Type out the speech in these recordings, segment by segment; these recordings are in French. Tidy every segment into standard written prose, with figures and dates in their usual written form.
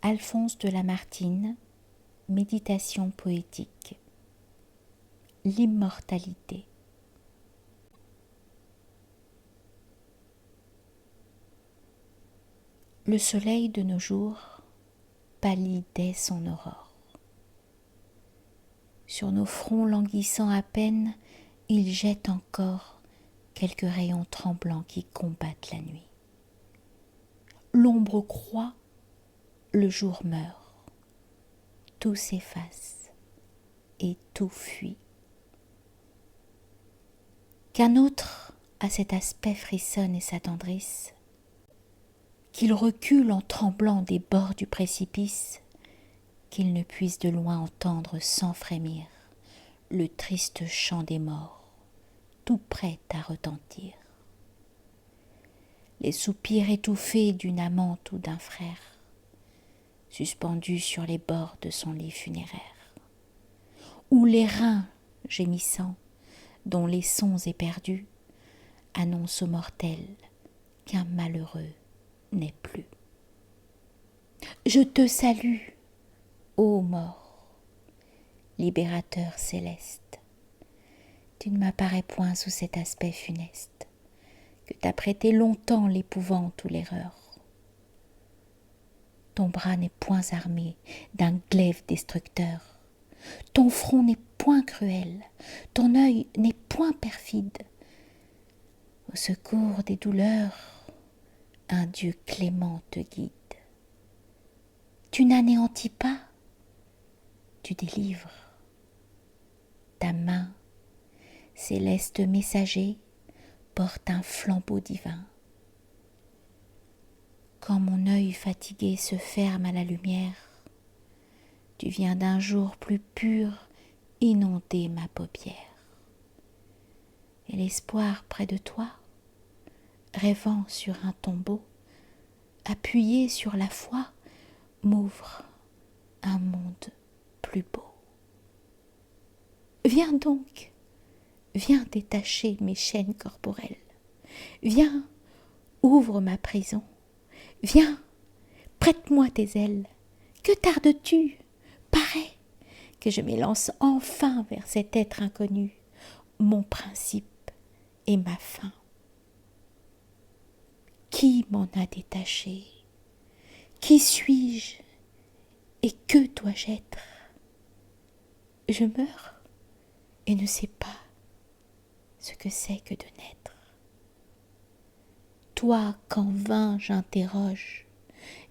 Alphonse de Lamartine, Méditation poétique. L'immortalité. Le soleil de nos jours pâlit dès son aurore. Sur nos fronts languissants à peine, il jette encore quelques rayons tremblants qui combattent la nuit. L'ombre croît, le jour meurt, tout s'efface et tout fuit. Qu'un autre à cet aspect frissonne et s'attendrisse, qu'il recule en tremblant des bords du précipice, qu'il ne puisse de loin entendre sans frémir le triste chant des morts, tout prêt à retentir. Les soupirs étouffés d'une amante ou d'un frère, suspendus sur les bords de son lit funéraire, ou les reins gémissants, dont les sons éperdus annoncent aux mortels qu'un malheureux n'est plus. Je te salue, ô mort, libérateur céleste. Tu ne m'apparais point sous cet aspect funeste que t'a prêté longtemps l'épouvante ou l'erreur. Ton bras n'est point armé d'un glaive destructeur, ton front n'est point cruel, ton œil n'est point perfide. Au secours des douleurs, un Dieu clément te guide. Tu n'anéantis pas, tu délivres. Ta main, céleste messager, porte un flambeau divin. Quand mon œil fatigué se ferme à la lumière, tu viens d'un jour plus pur inonder ma paupière. Et l'espoir près de toi, rêvant sur un tombeau, appuyé sur la foi, m'ouvre un monde plus beau. Viens donc, viens détacher mes chaînes corporelles. Viens, ouvre ma prison. Viens, prête-moi tes ailes. Que tardes-tu? Parais que je m'élance enfin vers cet être inconnu, mon principe et ma fin. Qui m'en a détaché? Qui suis-je et que dois-je être? Je meurs et ne sais pas ce que c'est que de naître. Toi qu'en vain j'interroge,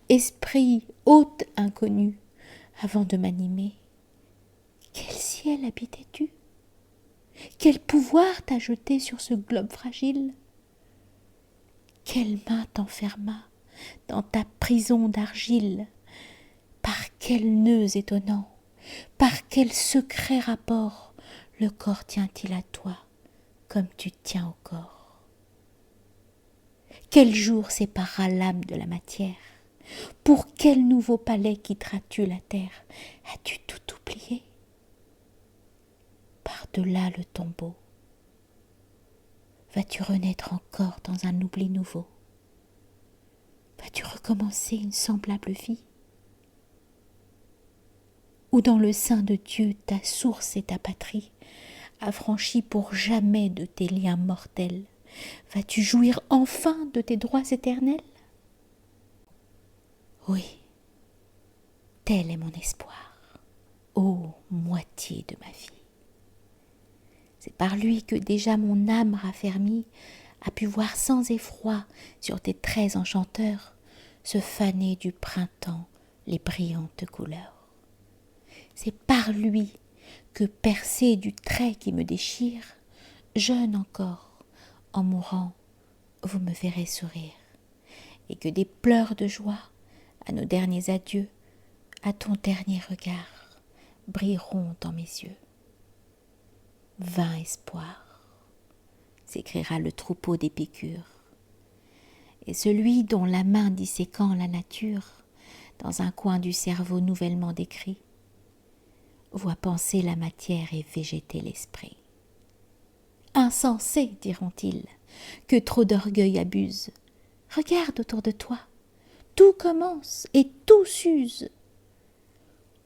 esprit hôte inconnu, avant de m'animer, quel ciel habitais-tu? Quel pouvoir t'a jeté sur ce globe fragile? Quelle main t'enferma dans ta prison d'argile? Par quels nœuds étonnants, par quel secret rapport le corps tient-il à toi comme tu tiens au corps? Quel jour sépara l'âme de la matière? Pour quel nouveau palais quitteras-tu la terre? As-tu tout oublié? Par-delà le tombeau, vas-tu renaître encore dans un oubli nouveau? Vas-tu recommencer une semblable vie? Ou dans le sein de Dieu ta source et ta patrie, affranchie pour jamais de tes liens mortels, vas-tu jouir enfin de tes droits éternels? Oui, tel est mon espoir, ô moitié de ma vie. C'est par lui que déjà mon âme raffermie a pu voir sans effroi sur tes traits enchanteurs se faner du printemps les brillantes couleurs. C'est par lui que, percé du trait qui me déchire, jeune encore, en mourant, vous me verrez sourire, et que des pleurs de joie, à nos derniers adieux, à ton dernier regard, brilleront dans mes yeux. Vain espoir, s'écriera le troupeau d'Épicure, et celui dont la main disséquant la nature, dans un coin du cerveau nouvellement décrit, voit penser la matière et végéter l'esprit. Insensé, diront-ils, que trop d'orgueil abuse. Regarde autour de toi, tout commence et tout s'use.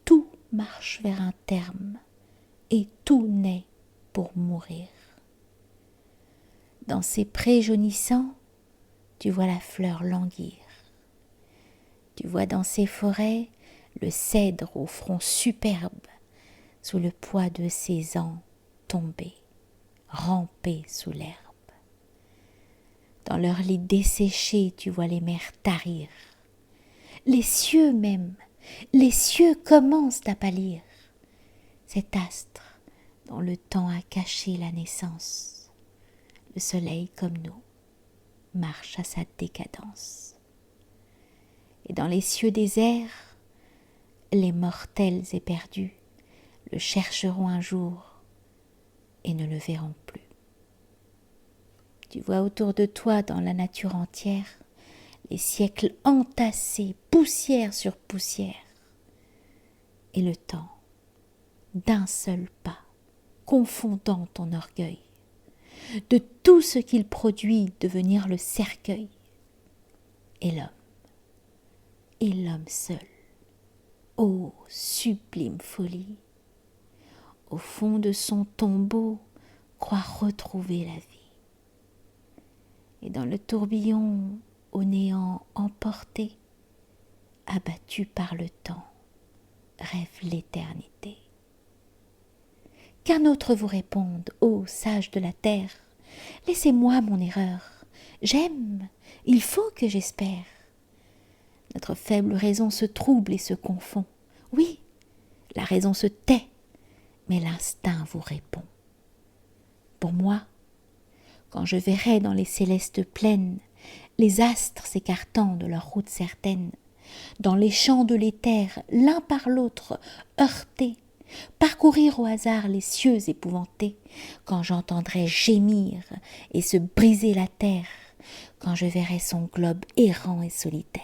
Tout marche vers un terme et tout naît pour mourir. Dans ces prés jaunissants, tu vois la fleur languir. Tu vois dans ces forêts le cèdre au front superbe, sous le poids de ses ans tomber, ramper sous l'herbe. Dans leurs lits desséchés, tu vois les mers tarir. Les cieux même, les cieux commencent à pâlir. Cet astre dont le temps a caché la naissance, le soleil comme nous marche à sa décadence. Et dans les cieux déserts, les mortels éperdus le chercheront un jour et ne le verront plus. Tu vois autour de toi dans la nature entière les siècles entassés, poussière sur poussière, et le temps, d'un seul pas, confondant ton orgueil, de tout ce qu'il produit devenir le cercueil, et l'homme seul, ô sublime folie, au fond de son tombeau croit retrouver la vie. Et dans le tourbillon au néant emporté, abattu par le temps, rêve l'éternité. Qu'un autre vous réponde, ô sages de la terre, laissez-moi mon erreur, j'aime, il faut que j'espère. Notre faible raison se trouble et se confond. Oui, la raison se tait, mais l'instinct vous répond. Pour moi, quand je verrai dans les célestes plaines les astres s'écartant de leur route certaine, dans les champs de l'éther, l'un par l'autre, heurtés, parcourir au hasard les cieux épouvantés, quand j'entendrai gémir et se briser la terre, quand je verrai son globe errant et solitaire,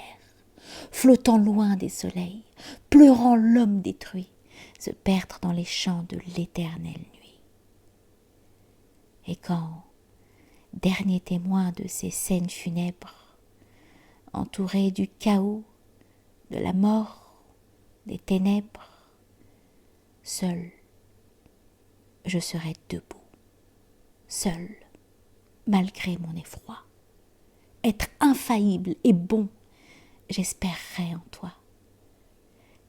flottant loin des soleils, pleurant l'homme détruit, se perdre dans les champs de l'éternelle nuit. Et quand, dernier témoin de ces scènes funèbres, entouré du chaos, de la mort, des ténèbres, seul, je serai debout, seul, malgré mon effroi. Être infaillible et bon, j'espérerai en toi.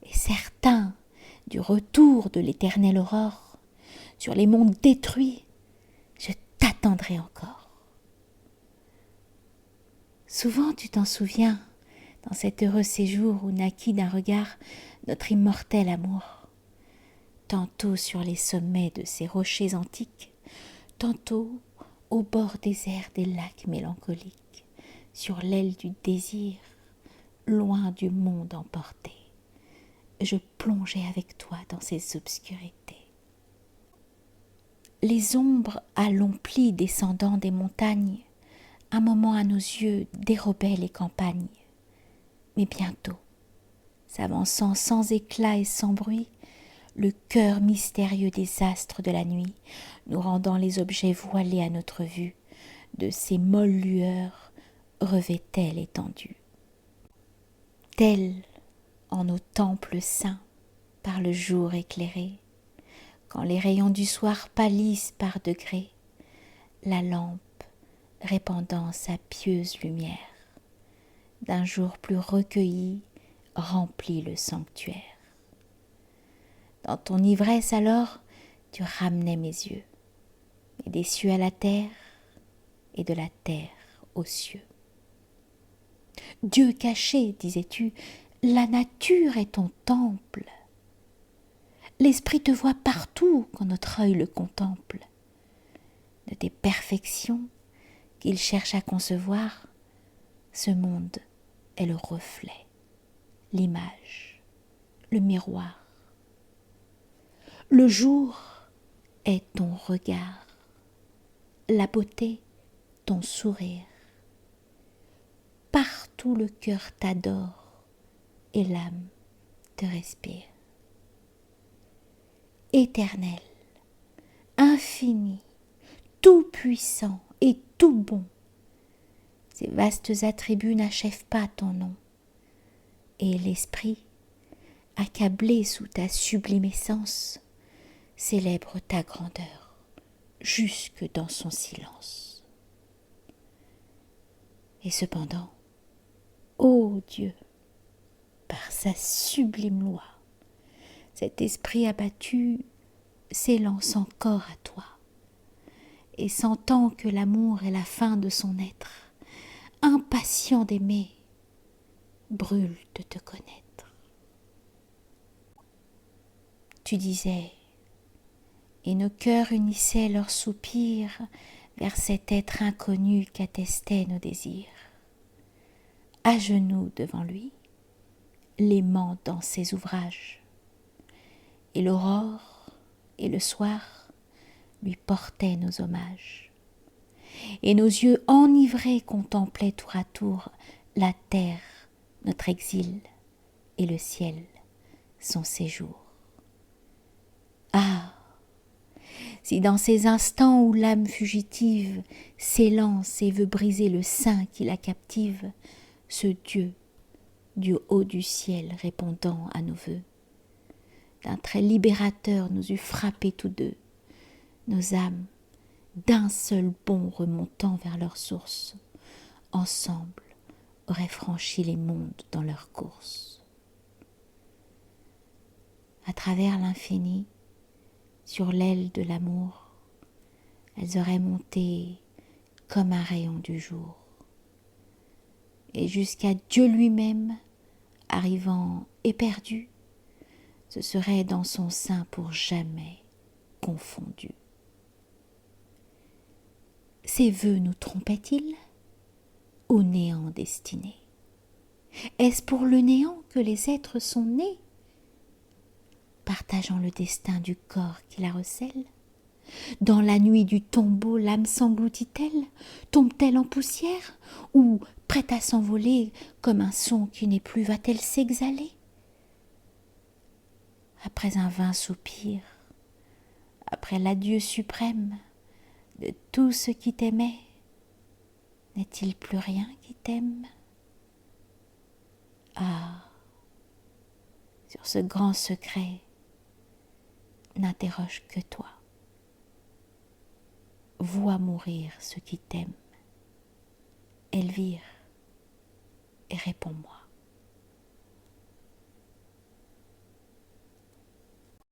Et certain du retour de l'éternelle aurore, sur les mondes détruits, je t'attendrai encore. Souvent tu t'en souviens, dans cet heureux séjour où naquit d'un regard notre immortel amour, tantôt sur les sommets de ces rochers antiques, tantôt au bord désert des lacs mélancoliques, sur l'aile du désir, loin du monde emporté, je plongeais avec toi dans ces obscurités. Les ombres à longs plis descendant des montagnes, un moment à nos yeux dérobaient les campagnes, mais bientôt, s'avançant sans éclat et sans bruit, le cœur mystérieux des astres de la nuit, nous rendant les objets voilés à notre vue, de ces molles lueurs revêtait l'étendue. Tel, en nos temples saints, par le jour éclairé, quand les rayons du soir pâlissent par degrés, la lampe, répandant sa pieuse lumière, d'un jour plus recueilli, remplit le sanctuaire. Dans ton ivresse alors, tu ramenais mes yeux, et des cieux à la terre, et de la terre aux cieux. Dieu caché, disais-tu, la nature est ton temple. L'esprit te voit partout quand notre œil le contemple. De tes perfections qu'il cherche à concevoir, ce monde est le reflet, l'image, le miroir. Le jour est ton regard, la beauté ton sourire. Partout le cœur t'adore et l'âme te respire. Éternel, infini, tout-puissant et tout bon, ces vastes attributs n'achèvent pas ton nom. Et l'esprit, accablé sous ta sublime essence, célèbre ta grandeur jusque dans son silence. Et cependant, ô Dieu, par sa sublime loi, cet esprit abattu s'élance encore à toi, et sentant que l'amour est la fin de son être, impatient d'aimer, brûle de te connaître. Tu disais, et nos cœurs unissaient leurs soupirs vers cet être inconnu qu'attestaient nos désirs. À genoux devant lui, l'aimant dans ses ouvrages, et l'aurore et le soir lui portaient nos hommages. Et nos yeux enivrés contemplaient tour à tour la terre, notre exil, et le ciel, son séjour. Ah, si dans ces instants où l'âme fugitive s'élance et veut briser le sein qui la captive, ce Dieu, du haut du ciel répondant à nos vœux, d'un trait libérateur nous eût frappés tous deux, nos âmes, d'un seul bond remontant vers leur source, ensemble auraient franchi les mondes dans leur course. À travers l'infini, sur l'aile de l'amour, elles auraient monté comme un rayon du jour, et jusqu'à Dieu lui-même, arrivant éperdu, se serait dans son sein pour jamais confondu. Ces vœux nous trompaient-ils au néant destiné? Est-ce pour le néant que les êtres sont nés, partageant le destin du corps qui la recèle? Dans la nuit du tombeau, l'âme s'engloutit-elle? Tombe-t-elle en poussière? Ou, prête à s'envoler, comme un son qui n'est plus, va-t-elle s'exhaler? Après un vain soupir, après l'adieu suprême de tout ce qui t'aimait, n'est-il plus rien qui t'aime? Ah, sur ce grand secret, n'interroge que toi. Vois mourir ceux qui t'aiment. Elvire, et réponds-moi.